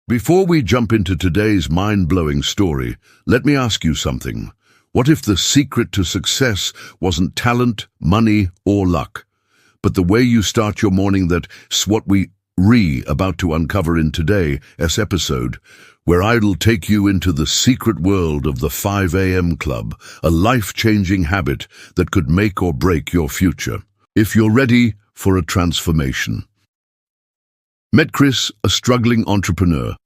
Before we jump into today's mind-blowing story, let me ask you something. What if the secret to success wasn't talent, money, or luck, but the way you start your morning? That's what we about to uncover in today's episode, where I'll take you into the secret world of the 5 a.m. club, a life-changing habit that could make or break your future. If you're ready for a transformation. Met Chris, a struggling entrepreneur.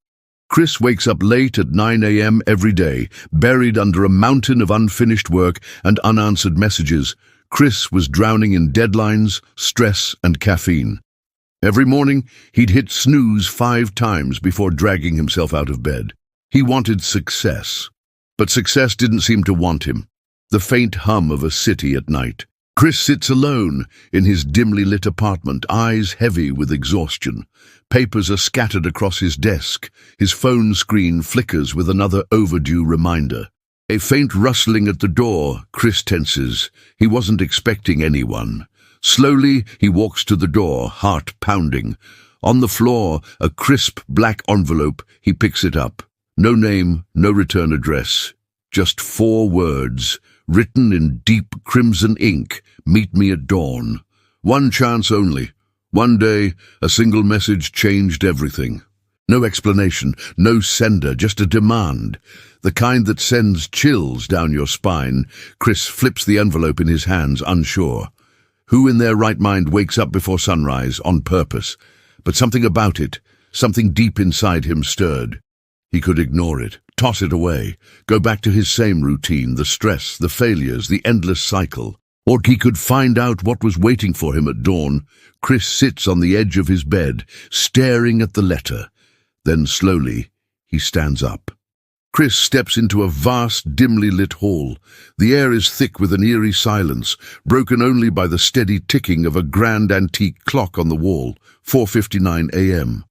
Chris wakes up late at 9 a.m. every day, buried under a mountain of unfinished work and unanswered messages. Chris was drowning in deadlines, stress, and caffeine. Every morning, he'd hit snooze 5 times before dragging himself out of bed. He wanted success, but success didn't seem to want him. The faint hum of a city at night. Chris sits alone in his dimly lit apartment, eyes heavy with exhaustion. Papers are scattered across his desk. His phone screen flickers with another overdue reminder. A faint rustling at the door. Chris tenses. He wasn't expecting anyone. Slowly, he walks to the door, heart pounding. On the floor, a crisp black envelope. He picks it up. No name, no return address. Just 4 words, written in deep crimson ink. Meet me at dawn. One chance only. One day, a single message changed everything. No explanation, no sender, just a demand. The kind that sends chills down your spine. Chris flips the envelope in his hands, unsure. Who in their right mind wakes up before sunrise on purpose? But something about it, something deep inside him stirred. He could ignore it, toss it away, go back to his same routine, the stress, the failures, the endless cycle. Or he could find out what was waiting for him at dawn. Chris sits on the edge of his bed, staring at the letter. Then slowly, he stands up. Chris steps into a vast, dimly lit hall. The air is thick with an eerie silence, broken only by the steady ticking of a grand antique clock on the wall, 4:59 a.m.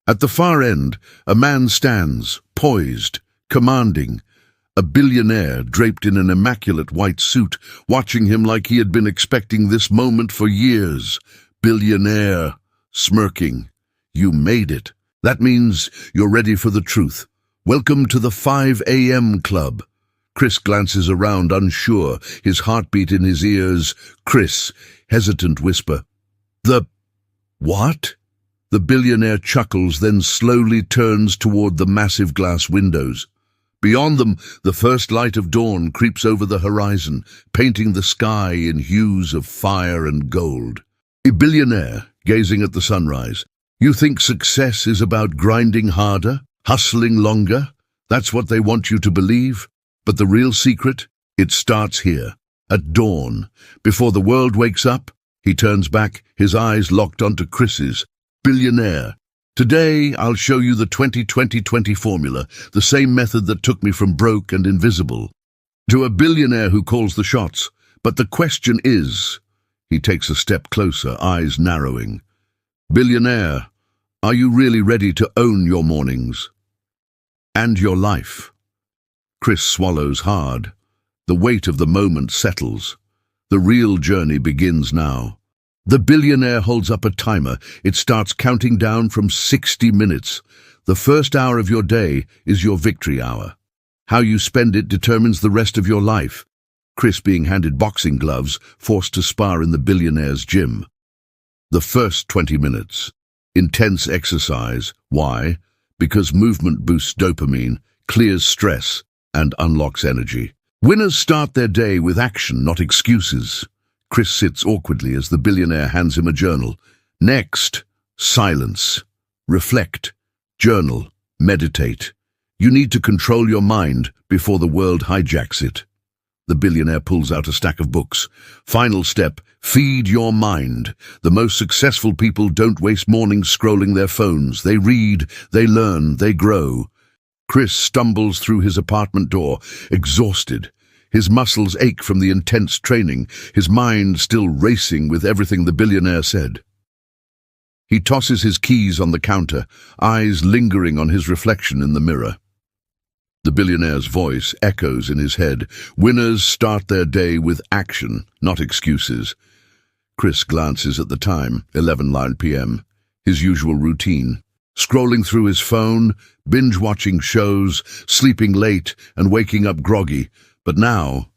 At the far end, a man stands, poised, commanding. A billionaire draped in an immaculate white suit, watching him like he had been expecting this moment for years. Billionaire, smirking. You made it. That means you're ready for the truth. Welcome to the 5 a.m. club. Chris glances around, unsure, his heartbeat in his ears. Chris, hesitant whisper. What? The billionaire chuckles, then slowly turns toward the massive glass windows. Beyond them, the first light of dawn creeps over the horizon, painting the sky in hues of fire and gold. A billionaire, gazing at the sunrise. You think success is about grinding harder, hustling longer? That's what they want you to believe? But the real secret? It starts here, at dawn. Before the world wakes up, he turns back, his eyes locked onto Chris's. Billionaire. Today, I'll show you the 20-20-20 formula, the same method that took me from broke and invisible to a billionaire who calls the shots. But the question is, he takes a step closer, eyes narrowing. Billionaire, are you really ready to own your mornings and your life? Chris swallows hard. The weight of the moment settles. The real journey begins now. The billionaire holds up a timer. It starts counting down from 60 minutes. The first hour of your day is your victory hour. How you spend it determines the rest of your life. Chris being handed boxing gloves, forced to spar in the billionaire's gym. The first 20 minutes. Intense exercise. Why? Because movement boosts dopamine, clears stress, and unlocks energy. Winners start their day with action, not excuses. Chris sits awkwardly as the billionaire hands him a journal. Next, silence. Reflect. Journal. Meditate. You need to control your mind before the world hijacks it. The billionaire pulls out a stack of books. Final step, feed your mind. The most successful people don't waste mornings scrolling their phones. They read, they learn, they grow. Chris stumbles through his apartment door, exhausted. His muscles ache from the intense training, his mind still racing with everything the billionaire said. He tosses his keys on the counter, eyes lingering on his reflection in the mirror. The billionaire's voice echoes in his head. Winners start their day with action, not excuses. Chris glances at the time, 11:09 p.m., his usual routine. scrolling through his phone, binge-watching shows, sleeping late and waking up groggy. But now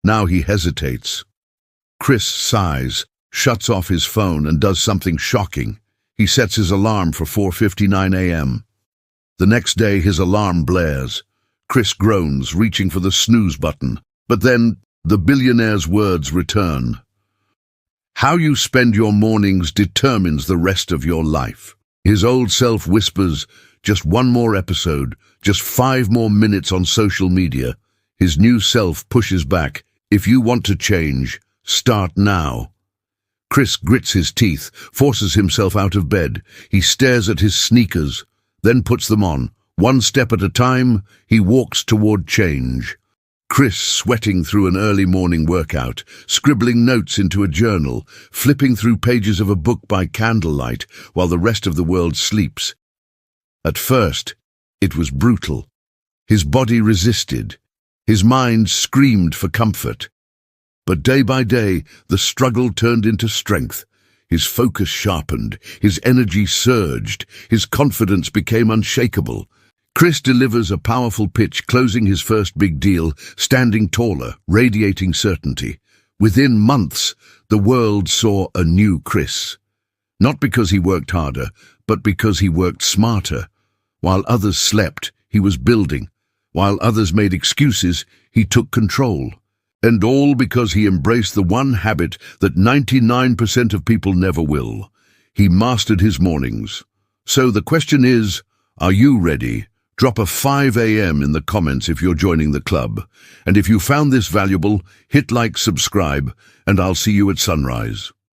he hesitates. Chris sighs, shuts off his phone and does something shocking. He sets his alarm for 4:59 a.m. The next day his alarm blares. Chris groans, reaching for the snooze button. But then the billionaire's words return. How you spend your mornings determines the rest of your life. His old self whispers, just one more episode, just 5 more minutes on social media. His new self pushes back. If you want to change, start now. Chris grits his teeth, forces himself out of bed. He stares at his sneakers, then puts them on. One step at a time, he walks toward change. Chris sweating through an early morning workout, scribbling notes into a journal, flipping through pages of a book by candlelight while the rest of the world sleeps. At first, it was brutal. His body resisted. His mind screamed for comfort. But day by day, the struggle turned into strength. His focus sharpened, his energy surged, his confidence became unshakable. Chris delivers a powerful pitch, closing his first big deal, standing taller, radiating certainty. Within months, the world saw a new Chris. Not because he worked harder, but because he worked smarter. While others slept, he was building. While others made excuses, he took control. And all because he embraced the one habit that 99% of people never will. He mastered his mornings. So the question is, are you ready? Drop a 5 a.m. in the comments if you're joining the club. And if you found this valuable, hit like, subscribe, and I'll see you at sunrise.